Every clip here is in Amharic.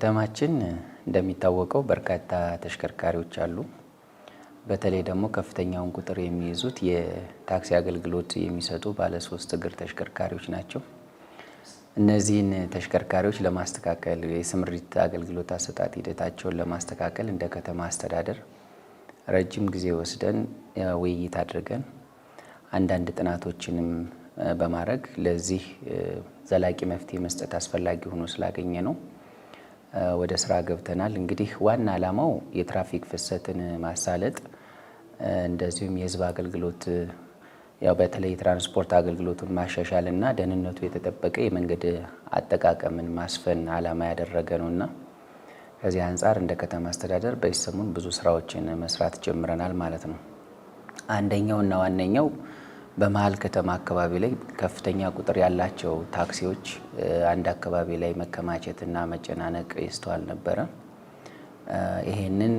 በከተማችን እንደሚታወቀው በርካታ ተሽከርካሪዎች አሉ። በተለይ ደግሞ ከፍተኛውን ቁጥር የሚይዙት የታክሲ አገልግሎት የሚሰጡ ባለ 3 እግር ተሽከርካሪዎች ናቸው። እነዚህን ተሽከርካሪዎች ለማስተካከል የስምሪት አገልግሎት አሰጣጥ ሂደታቸውን ለማስተካከል እንደ ከተማ አስተዳደር ረጅም ጊዜ ወስደን ውይይት አድርገን አንዳንድ ጥናቶችንም በማድረግ ለዚህ ዘላቂ መፍትሄ መስጠት አስፈላጊ ሆኖ ስላገኘ ነው ወደ ስራ ገብተናል። እንግዲህ ዋና ዓላማው የትራፊክ ፍሰትን ማሳለጥ እንደዚሁም የህዝብ አገልግሎት በተለይ ትራንስፖርት አገልግሎቱን ማሻሻልና ደህንነቱ የተጠበቀ የመንገድ አጠቃቀምን ማስፈን ዓላማ ያደረገ ነውና ከዚህ አንጻር እንደ ከተማ አስተዳደር በዚህ ሰሞን ብዙ ስራዎችን መስራት ጀምረናል ማለት ነው። አንደኛውና ዋነኛው በመሀል ከተማ አካባቢ ላይ ከፍተኛ ቁጥር ያላቸው ታክሲዎች አንድ አካባቢ ላይ መከማቸትና መጨናነቅ ይስተዋል ነበረ። ይሄንን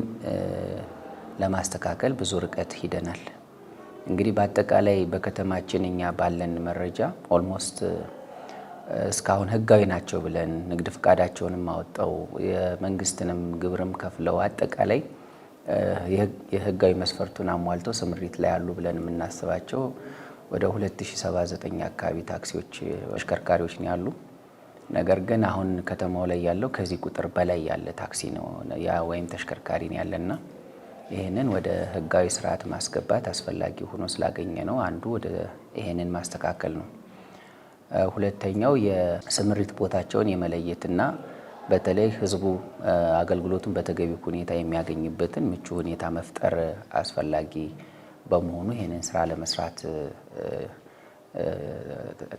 ለማስተካከል ብዙ ርቀት ሂደናል። እንግዲህ በአጠቃላይ በከተማችን እኛ ባለን መረጃ ኦልሞስት እስካሁን ህጋዊ ናቸው ብለን ንግድ ፍቃዳቸውንም አወጣው የመንግስትንም ግብርም ከፍለው አጠቃላይ የህጋዊ መስፈርቱን አሟልተው ስምሪት ላይ ያሉ ብለን የምናስባቸው ወደ 2079 አካባቢ ታክሲዎች ተሽከርካሪዎች ነው ያሉ። ነገር ግን አሁን ከተማው ላይ ያለው ከዚህ ቁጥር በላይ ያለ ታክሲ ነው ወይም ተሽከርካሪ ነው ያለና ይሄንን ወደ ህጋዊ ስርዓት ማስገባት አስፈላጊ ሆኖ ስላገኘ ነው አንዱ ወደ ይሄንን ማስተካከል ነው። ሁለተኛው የስምሪት ቦታቸውን የመለየትና በተለይ ህዝቡ አገልግሎቱን በተገቢ ሁኔታ የሚያገኝበትን ምቹ ሁኔታ መፍጠር አስፈላጊ በመሆኑ ይሄንን ስራ ለመስራት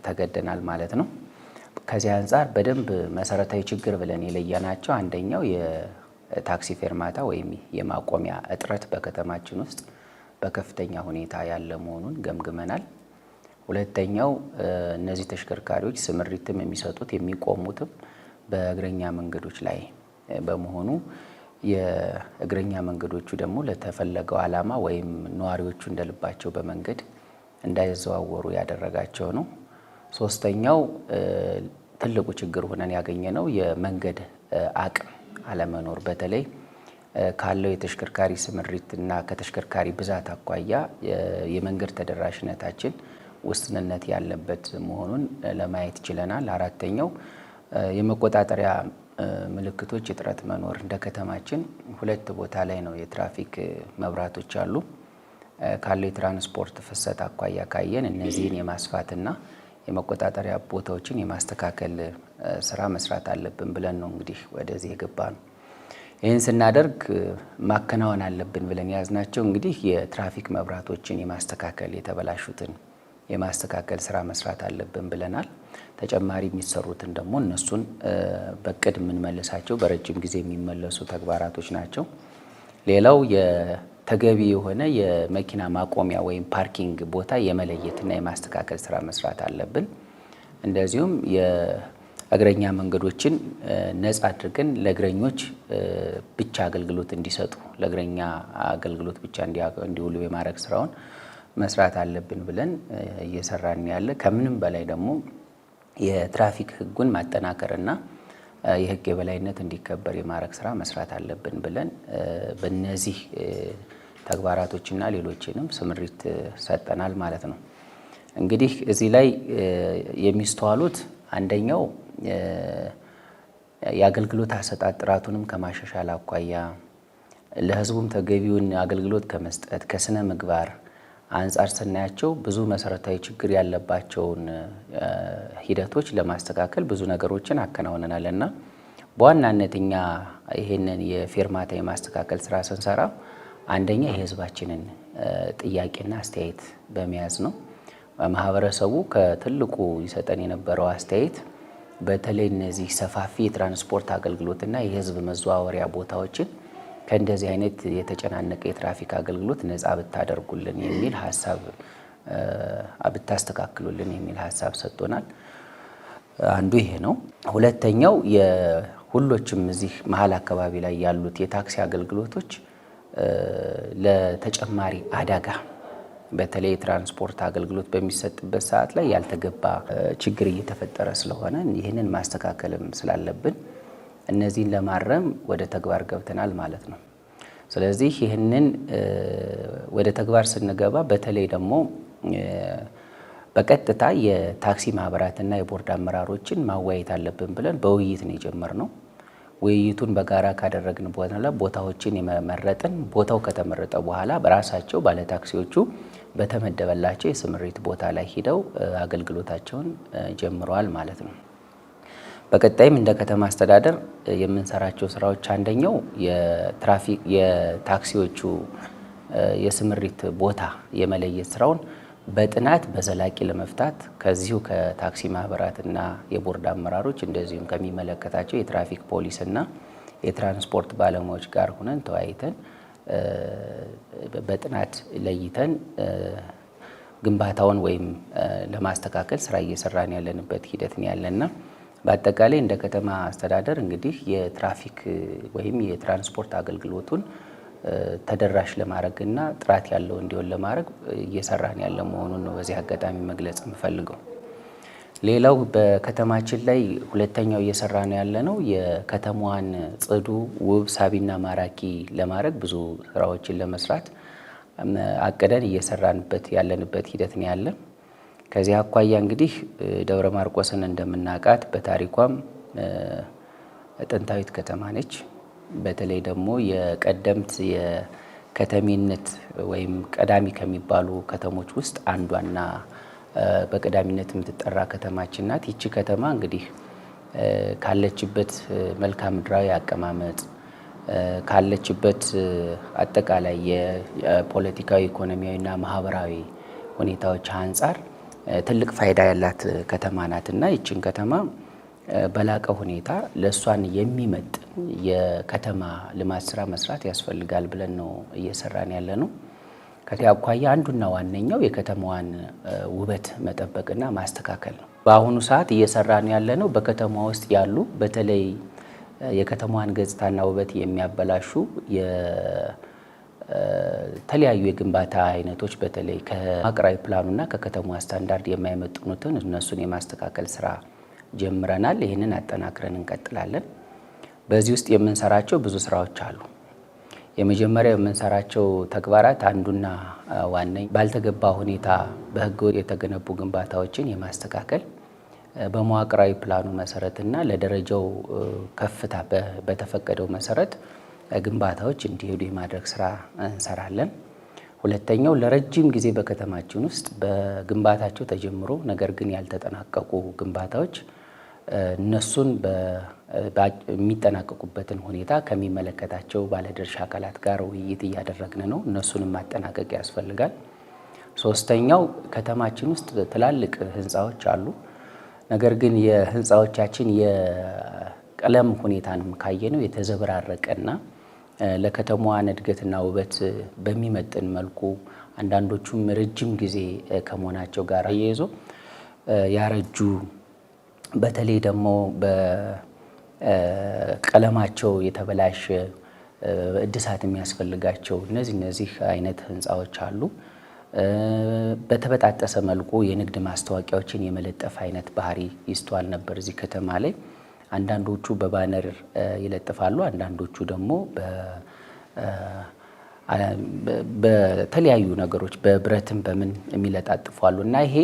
ተገደናል ማለት ነው። ከዚህ አንጻር በደንብ መሰረታዊ ችግር ብለን የለየናቸው አንደኛው የታክሲ ፌርማታ ወይም የማቆሚያ እጥረት በከተማችን ውስጥ በከፍተኛ ሁኔታ ያለ መሆኑን ገምግመናል። ሁለተኛው እነዚህ ተሽከርካሪዎች ስምሪትም የሚሰጡት የሚቆሙትም በእግረኛ መንገዶች ላይ በመሆኑ የእግረኛ መንገዶቹ ደግሞ ለተፈለገው ዓላማ ወይም ነዋሪዎቹ እንደልባቸው በመንገድ እንዳይዘዋወሩ ያደረጋቸው ነው። ሶስተኛው ትልቁ ችግር ሆነን ያገኘነው የመንገድ አቅም አለመኖር በተለይ ካለው የተሽከርካሪ ስምሪትና ከተሽከርካሪ ብዛት አኳያ የመንገድ ተደራሽነታችን ውስንነት ያለበት መሆኑን ለማየት ችለናል። አራተኛው የመቆጣጠሪያ ምልክቶች እጥረት መኖር እንደ ከተማችን 2 ቦታ ላይ ነው የትራፊክ መብራቶች አሉ። ካለው የትራንስፖርት ፍሰት አኳያ ካየን እነዚህን የማስፋትና የመቆጣጠሪያ ቦታዎችን የማስተካከል ስራ መስራት አለብን ብለን ነው እንግዲህ ወደዚህ የገባነው። ይህን ስናደርግ ማከናወን አለብን ብለን ያዝናቸው እንግዲህ የትራፊክ መብራቶችን የማስተካከል የተበላሹትን የማስተካከል ስራ መስራት አለብን ብለናል። ተጨማሪ የሚሰሩትን ደግሞ እነሱን በቅድ የምንመልሳቸው በረጅም ጊዜ የሚመለሱ ተግባራቶች ናቸው። ሌላው የተገቢ የሆነ የመኪና ማቆሚያ ወይም ፓርኪንግ ቦታ የመለየትና የማስተካከል ስራ መስራት አለብን። እንደዚሁም የእግረኛ መንገዶችን ነፃ አድርገን ለእግረኞች ብቻ አገልግሎት እንዲሰጡ ለእግረኛ አገልግሎት ብቻ እንዲውሉ የማድረግ ስራውን መስራት አለብን ብለን እየሰራን ያለ። ከምንም በላይ ደግሞ የትራፊክ ህጉን ማጠናከርና የህግ የበላይነት እንዲከበር የማድረግ ስራ መስራት አለብን ብለን በእነዚህ ተግባራቶችና ሌሎችንም ስምሪት ሰጠናል ማለት ነው። እንግዲህ እዚህ ላይ የሚስተዋሉት አንደኛው የአገልግሎት አሰጣጥ ጥራቱንም ከማሻሻል አኳያ ለህዝቡም ተገቢውን አገልግሎት ከመስጠት ከስነ ምግባር አንጻር ስናያቸው ብዙ መሰረታዊ ችግር ያለባቸውን ሂደቶች ለማስተካከል ብዙ ነገሮችን አከናውነናል እና በዋናነት እኛ ይሄንን የፌርማታ የማስተካከል ስራ ስንሰራ አንደኛ የህዝባችንን ጥያቄና አስተያየት በመያዝ ነው። ማህበረሰቡ ከትልቁ ይሰጠን የነበረው አስተያየት በተለይ እነዚህ ሰፋፊ የትራንስፖርት አገልግሎትና የህዝብ መዘዋወሪያ ቦታዎችን ከእንደዚህ አይነት የተጨናነቀ የትራፊክ አገልግሎት ነፃ ብታደርጉልን የሚል ሐሳብ ብታስተካክሉልን የሚል ሐሳብ ሰጥቶናል። አንዱ ይሄ ነው። ሁለተኛው የሁሎችም እዚህ መሀል አካባቢ ላይ ያሉት የታክሲ አገልግሎቶች ለተጨማሪ አደጋ በተለይ ትራንስፖርት አገልግሎት በሚሰጥበት ሰዓት ላይ ያልተገባ ችግር እየተፈጠረ ስለሆነ ይህንን ማስተካከልም ስላለብን እነዚህን ለማረም ወደ ተግባር ገብተናል ማለት ነው። ስለዚህ ይህንን ወደ ተግባር ስንገባ በተለይ ደግሞ በቀጥታ የታክሲ ማህበራትና የቦርድ አመራሮችን ማወያየት አለብን ብለን በውይይት ነው የጀመርነው። ውይይቱን በጋራ ካደረግን በኋላ ቦታዎችን የመረጥን፣ ቦታው ከተመረጠ በኋላ በራሳቸው ባለታክሲዎቹ በተመደበላቸው የስምሪት ቦታ ላይ ሂደው አገልግሎታቸውን ጀምረዋል ማለት ነው። በቀጣይም እንደ ከተማ አስተዳደር የምንሰራቸው ስራዎች አንደኛው የታክሲዎቹ የስምሪት ቦታ የመለየት ስራውን በጥናት በዘላቂ ለመፍታት ከዚሁ ከታክሲ ማህበራትና የቦርድ አመራሮች እንደዚሁም ከሚመለከታቸው የትራፊክ ፖሊስና የትራንስፖርት ባለሙያዎች ጋር ሆነን ተወያይተን በጥናት ለይተን ግንባታውን ወይም ለማስተካከል ስራ እየሰራን ያለንበት ሂደት ነው ያለና በአጠቃላይ እንደ ከተማ አስተዳደር እንግዲህ የትራፊክ ወይም የትራንስፖርት አገልግሎቱን ተደራሽ ለማድረግና ጥራት ያለው እንዲሆን ለማድረግ እየሰራን ያለ መሆኑን ነው በዚህ አጋጣሚ መግለጽ የምፈልገው። ሌላው በከተማችን ላይ ሁለተኛው እየሰራን ያለ ነው የከተማዋን ጽዱ፣ ውብ፣ ሳቢና ማራኪ ለማድረግ ብዙ ስራዎችን ለመስራት አቅደን እየሰራንበት ያለንበት ሂደት ነው ያለ። ከዚህ አኳያ እንግዲህ ደብረ ማርቆስን እንደምናውቃት በታሪኳም ጥንታዊት ከተማ ነች። በተለይ ደግሞ የቀደምት የከተሜነት ወይም ቀዳሚ ከሚባሉ ከተሞች ውስጥ አንዷና በቀዳሚነት የምትጠራ ከተማችን ናት። ይቺ ከተማ እንግዲህ ካለችበት መልክዓ ምድራዊ አቀማመጥ ካለችበት አጠቃላይ የፖለቲካዊ፣ ኢኮኖሚያዊና ማህበራዊ ሁኔታዎች አንጻር ትልቅ ፋይዳ ያላት ከተማ ናትና ይችን ከተማ በላቀ ሁኔታ ለእሷን የሚመጥን የከተማ ልማት ስራ መስራት ያስፈልጋል ብለን ነው እየሰራን ያለ ነው። ከዚህ አኳያ አንዱና ዋነኛው የከተማዋን ውበት መጠበቅና ማስተካከል ነው። በአሁኑ ሰዓት እየሰራን ያለ ነው በከተማ ውስጥ ያሉ በተለይ የከተማዋን ገጽታና ውበት የሚያበላሹ የተለያዩ የግንባታ አይነቶች በተለይ ከመዋቅራዊ ፕላኑና ከከተማዋ ስታንዳርድ የማይመጥኑትን እነሱን የማስተካከል ስራ ጀምረናል። ይህንን አጠናክረን እንቀጥላለን። በዚህ ውስጥ የምንሰራቸው ብዙ ስራዎች አሉ። የመጀመሪያው የምንሰራቸው ተግባራት አንዱና ዋነኛ ባልተገባ ሁኔታ በህገ ወጥ የተገነቡ ግንባታዎችን የማስተካከል በመዋቅራዊ ፕላኑ መሰረትና ለደረጃው ከፍታ በተፈቀደው መሰረት ግንባታዎች እንዲሄዱ የማድረግ ስራ እንሰራለን። ሁለተኛው ለረጅም ጊዜ በከተማችን ውስጥ በግንባታቸው ተጀምሮ ነገር ግን ያልተጠናቀቁ ግንባታዎች እነሱን የሚጠናቀቁበትን ሁኔታ ከሚመለከታቸው ባለድርሻ አካላት ጋር ውይይት እያደረግን ነው። እነሱንም ማጠናቀቅ ያስፈልጋል። ሶስተኛው ከተማችን ውስጥ ትላልቅ ህንፃዎች አሉ። ነገር ግን የህንፃዎቻችን የቀለም ሁኔታንም ካየነው የተዘበራረቀና ለከተማዋን እድገትና ውበት በሚመጥን መልኩ አንዳንዶቹም ረጅም ጊዜ ከመሆናቸው ጋር አያይዞ ያረጁ በተለይ ደግሞ በቀለማቸው የተበላሸ እድሳት የሚያስፈልጋቸው እነዚህ አይነት ህንፃዎች አሉ። በተበጣጠሰ መልኩ የንግድ ማስታወቂያዎችን የመለጠፍ አይነት ባህሪ ይስተዋል ነበር እዚህ ከተማ ላይ። አንዳንዶቹ በባነር ይለጥፋሉ፣ አንዳንዶቹ ደግሞ በተለያዩ ነገሮች በብረትም በምን የሚለጣጥፋሉ እና ይሄ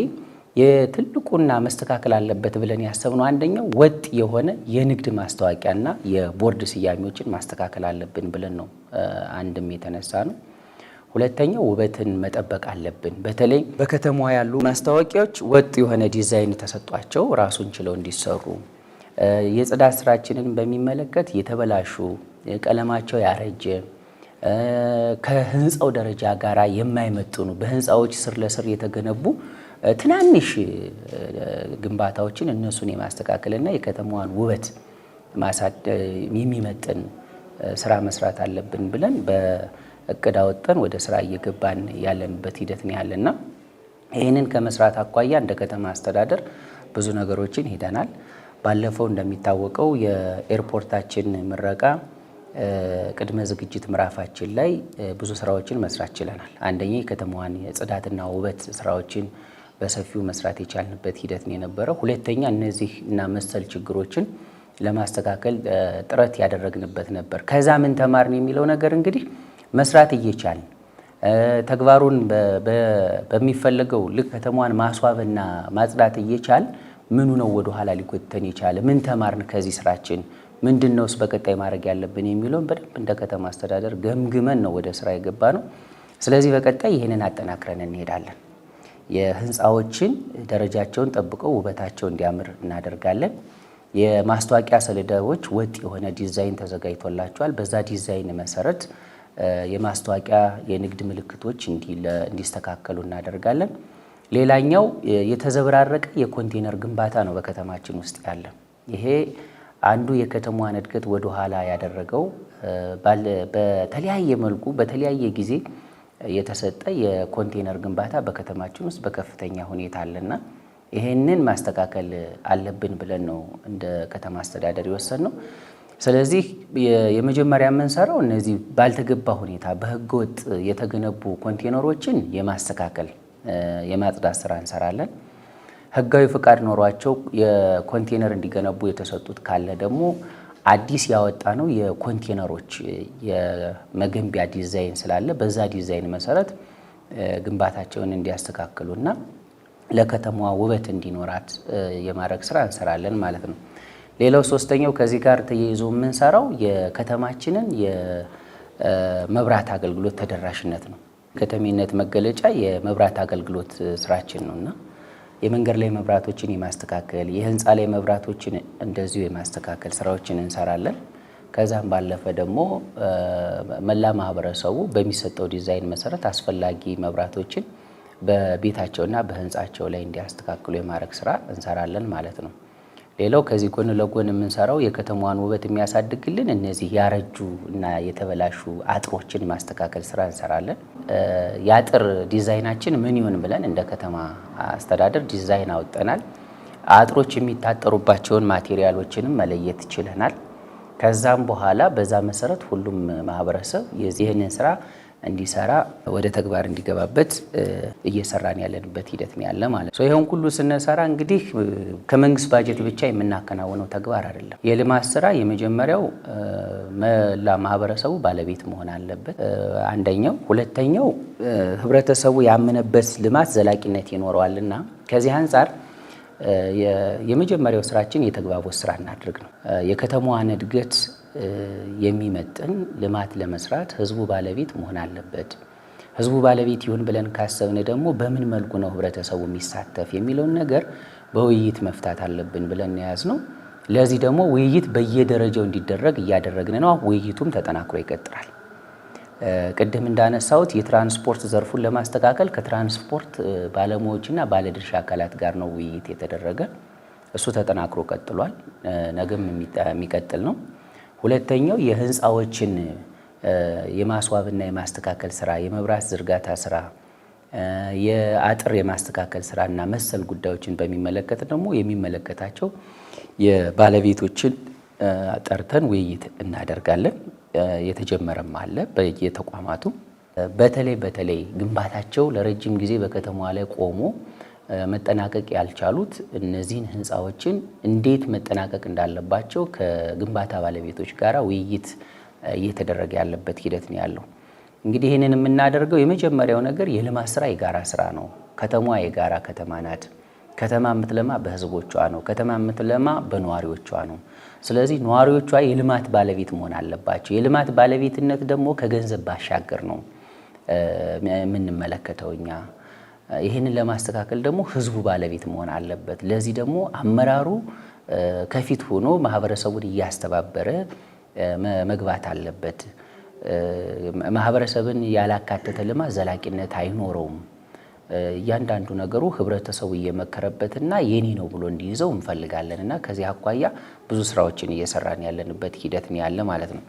የትልቁና መስተካከል አለበት ብለን ያሰብነው አንደኛው ወጥ የሆነ የንግድ ማስታወቂያና የቦርድ ስያሜዎችን ማስተካከል አለብን ብለን ነው አንድም የተነሳ ነው። ሁለተኛው ውበትን መጠበቅ አለብን። በተለይ በከተማዋ ያሉ ማስታወቂያዎች ወጥ የሆነ ዲዛይን ተሰጧቸው ራሱን ችለው እንዲሰሩ፣ የጽዳት ስራችንን በሚመለከት የተበላሹ ቀለማቸው ያረጀ ከህንፃው ደረጃ ጋር የማይመጥኑ በህንፃዎች ስር ለስር የተገነቡ ትናንሽ ግንባታዎችን እነሱን የማስተካከልና የከተማዋን ውበት የሚመጥን ስራ መስራት አለብን ብለን በእቅድ አወጥተን ወደ ስራ እየገባን ያለንበት ሂደት ነው ያለና ይህንን ከመስራት አኳያ እንደ ከተማ አስተዳደር ብዙ ነገሮችን ሄደናል። ባለፈው እንደሚታወቀው የኤርፖርታችን ምረቃ ቅድመ ዝግጅት ምዕራፋችን ላይ ብዙ ስራዎችን መስራት ችለናል። አንደኛ የከተማዋን የጽዳትና ውበት ስራዎችን በሰፊው መስራት የቻልንበት ሂደት ነው የነበረው። ሁለተኛ እነዚህ እና መሰል ችግሮችን ለማስተካከል ጥረት ያደረግንበት ነበር። ከዛ ምን ተማርን የሚለው ነገር እንግዲህ መስራት እየቻልን ተግባሩን በሚፈለገው ልክ ከተማዋን ማስዋብና ማጽዳት እየቻልን ምኑ ነው ወደ ኋላ ሊጎተን የቻለ? ምን ተማርን ከዚህ ስራችን? ምንድነውስ በቀጣይ ማድረግ ያለብን የሚለውን በደንብ እንደ ከተማ አስተዳደር ገምግመን ነው ወደ ስራ የገባ ነው። ስለዚህ በቀጣይ ይህንን አጠናክረን እንሄዳለን። የህንፃዎችን ደረጃቸውን ጠብቀው ውበታቸው እንዲያምር እናደርጋለን። የማስታወቂያ ሰሌዳዎች ወጥ የሆነ ዲዛይን ተዘጋጅቶላቸዋል። በዛ ዲዛይን መሰረት የማስታወቂያ የንግድ ምልክቶች እንዲስተካከሉ እናደርጋለን። ሌላኛው የተዘበራረቀ የኮንቴነር ግንባታ ነው በከተማችን ውስጥ ያለ። ይሄ አንዱ የከተማዋን እድገት ወደ ኋላ ያደረገው በተለያየ መልኩ በተለያየ ጊዜ የተሰጠ የኮንቴነር ግንባታ በከተማችን ውስጥ በከፍተኛ ሁኔታ አለና ይሄንን ማስተካከል አለብን ብለን ነው እንደ ከተማ አስተዳደር የወሰንነው። ስለዚህ የመጀመሪያ የምንሰራው እነዚህ ባልተገባ ሁኔታ በህገወጥ የተገነቡ ኮንቴነሮችን የማስተካከል የማጽዳት ስራ እንሰራለን። ህጋዊ ፍቃድ ኖሯቸው የኮንቴነር እንዲገነቡ የተሰጡት ካለ ደግሞ አዲስ ያወጣ ነው የኮንቴነሮች የመገንቢያ ዲዛይን ስላለ በዛ ዲዛይን መሰረት ግንባታቸውን እንዲያስተካክሉና ለከተማዋ ውበት እንዲኖራት የማድረግ ስራ እንሰራለን ማለት ነው። ሌላው ሶስተኛው ከዚህ ጋር ተያይዞ የምንሰራው የከተማችንን የመብራት አገልግሎት ተደራሽነት ነው። ከተሜነት መገለጫ የመብራት አገልግሎት ስራችን ነውና የመንገድ ላይ መብራቶችን የማስተካከል የህንፃ ላይ መብራቶችን እንደዚሁ የማስተካከል ስራዎችን እንሰራለን። ከዛም ባለፈ ደግሞ መላ ማህበረሰቡ በሚሰጠው ዲዛይን መሰረት አስፈላጊ መብራቶችን በቤታቸውና በህንፃቸው ላይ እንዲያስተካክሉ የማድረግ ስራ እንሰራለን ማለት ነው። ሌላው ከዚህ ጎን ለጎን የምንሰራው የከተማዋን ውበት የሚያሳድግልን እነዚህ ያረጁ እና የተበላሹ አጥሮችን ማስተካከል ስራ እንሰራለን። የአጥር ዲዛይናችን ምን ይሁን ብለን እንደ ከተማ አስተዳደር ዲዛይን አውጥተናል። አጥሮች የሚታጠሩባቸውን ማቴሪያሎችንም መለየት ችለናል። ከዛም በኋላ በዛ መሰረት ሁሉም ማህበረሰብ ይህንን ስራ እንዲሰራ ወደ ተግባር እንዲገባበት እየሰራን ያለንበት ሂደት ነው ያለ ማለት ነው። ይሄን ሁሉ ስንሰራ እንግዲህ ከመንግስት ባጀት ብቻ የምናከናውነው ተግባር አይደለም። የልማት ስራ የመጀመሪያው መላ ማህበረሰቡ ባለቤት መሆን አለበት አንደኛው። ሁለተኛው ህብረተሰቡ ያመነበት ልማት ዘላቂነት ይኖረዋልና ከዚህ አንፃር የመጀመሪያው ስራችን የተግባቦት ስራ እናድርግ ነው። የከተማዋን እድገት የሚመጥን ልማት ለመስራት ህዝቡ ባለቤት መሆን አለበት። ህዝቡ ባለቤት ይሁን ብለን ካሰብን ደግሞ በምን መልኩ ነው ህብረተሰቡ የሚሳተፍ የሚለውን ነገር በውይይት መፍታት አለብን ብለን ያዝነው። ለዚህ ደግሞ ውይይት በየደረጃው እንዲደረግ እያደረግን ነው። ውይይቱም ተጠናክሮ ይቀጥላል። ቅድም እንዳነሳሁት የትራንስፖርት ዘርፉን ለማስተካከል ከትራንስፖርት ባለሙያዎችና ባለድርሻ አካላት ጋር ነው ውይይት የተደረገ። እሱ ተጠናክሮ ቀጥሏል። ነገም የሚቀጥል ነው። ሁለተኛው የህንፃዎችን የማስዋብና የማስተካከል ስራ፣ የመብራት ዝርጋታ ስራ፣ የአጥር የማስተካከል ስራና መሰል ጉዳዮችን በሚመለከት ደግሞ የሚመለከታቸው የባለቤቶችን ጠርተን ውይይት እናደርጋለን። የተጀመረም አለ በየተቋማቱ። በተለይ ግንባታቸው ለረጅም ጊዜ በከተማዋ ላይ ቆሞ መጠናቀቅ ያልቻሉት እነዚህን ህንፃዎችን እንዴት መጠናቀቅ እንዳለባቸው ከግንባታ ባለቤቶች ጋር ውይይት እየተደረገ ያለበት ሂደት ነው ያለው። እንግዲህ ይህንን የምናደርገው የመጀመሪያው ነገር የልማት ስራ የጋራ ስራ ነው። ከተማዋ የጋራ ከተማ ናት። ከተማ የምትለማ በህዝቦቿ ነው። ከተማ የምትለማ በነዋሪዎቿ ነው። ስለዚህ ነዋሪዎቿ የልማት ባለቤት መሆን አለባቸው። የልማት ባለቤትነት ደግሞ ከገንዘብ ባሻገር ነው የምንመለከተው እኛ። ይህንን ለማስተካከል ደግሞ ህዝቡ ባለቤት መሆን አለበት። ለዚህ ደግሞ አመራሩ ከፊት ሆኖ ማህበረሰቡን እያስተባበረ መግባት አለበት። ማህበረሰብን ያላካተተ ልማት ዘላቂነት አይኖረውም። እያንዳንዱ ነገሩ ህብረተሰቡ እየመከረበትና የኔ ነው ብሎ እንዲይዘው እንፈልጋለንና ከዚህ አኳያ ብዙ ስራዎችን እየሰራን ያለንበት ሂደት ነው ያለ ማለት ነው።